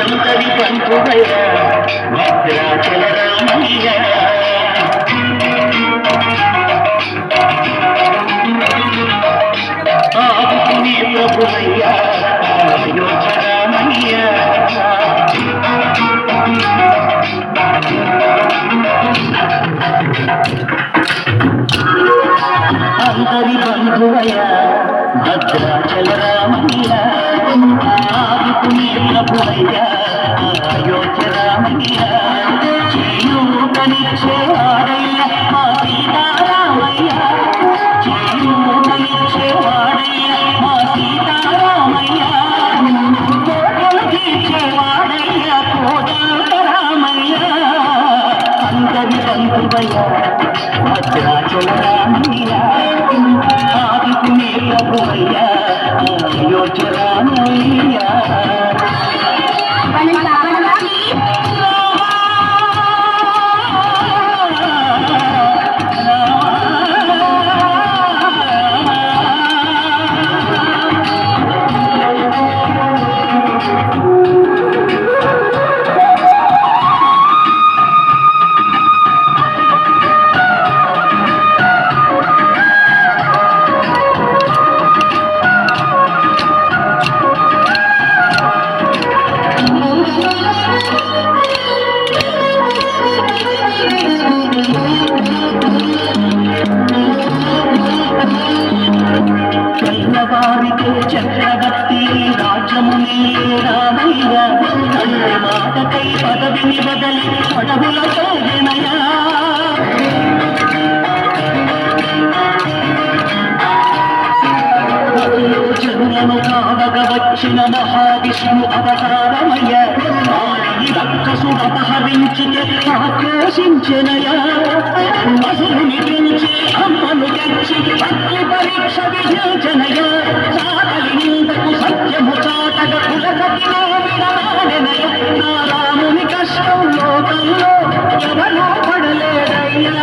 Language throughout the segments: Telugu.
అంతరి పంతువయ్య భద్రాచల రామయ్య ఆదుకునే ప్రభువయ్య అయోధ్య రామయ్య అందరి బంధువయ్య భద్రాచల రామయ్య ఆదుకునే ప్రభువయ్య అయోధ్య రామయ్య చేయూతనిచ్చేవాడయ్య మా సీతారామయ్య చేయూతనిచ్చేవాడయ్య మా సీతారామయ్య కోటలు తీర్చేవాడయ్య కోదండ రామయ్య అందరి బంధువయ్య భద్రాచల రామయ్య ఆదికునే ప్రభువయ్య అయోధ్య రామయ్య వారికే చక్రవర్తి రాజ్యముని రామయ్య తల్లి మాటకై పదవిని బదలి అడవులతో వినయా జనులను కావగా వచ్చిన మహావిష్ణు అవతారమయ్య రక్కసుడు అపహరించితే ఆక్రోశించెనయా అసురుని పెంచి అమ్మను తెచ్చి అగ్ని పరీక్ష విధించనయా సాగలి నిందకు సత్యము చాటగ కులకతిలో విడవాడెనయ నా రాముని కష్టం లోకంలో ఎవరూ పడలేదయ్యా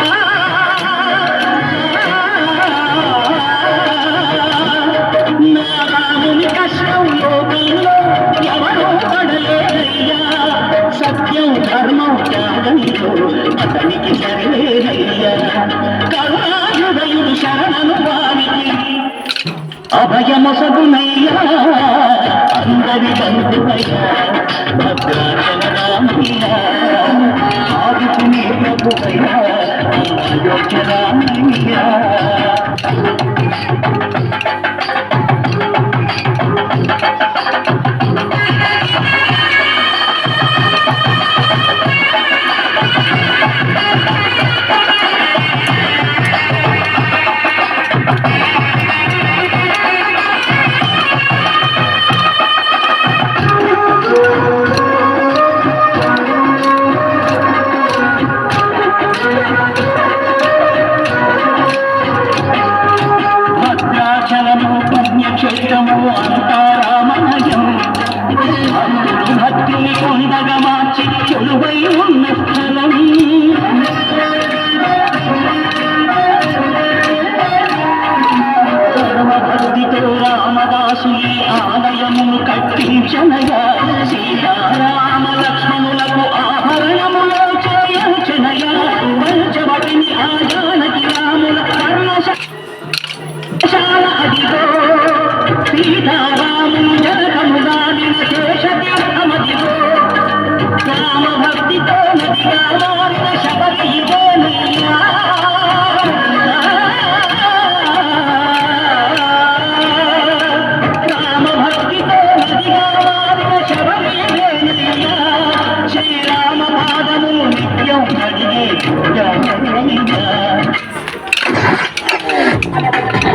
నా రాముని కష్టం లోకంలో ఎవరూ పడలేదయ్యా సత్యం ధర్మం త్యాగంలో అతనికి సరిలేదయ్యా కరుణాయుధయుడు శరణను వారికి అభయమొసగునయ్యా అందరి బంధువయ్యా భద్రాచల రామయ్య ఆదుకునే ప్రభువయ్యా అయోధ్య రామయ్య పుణ్యక్షేత్రము అంతారామనయం అందుకు భక్తుని కొండగా మార్చి కొలువై ఉన్న స్థలం పరమభక్తితో రామదాసుని ఆలయమును కట్టించనయా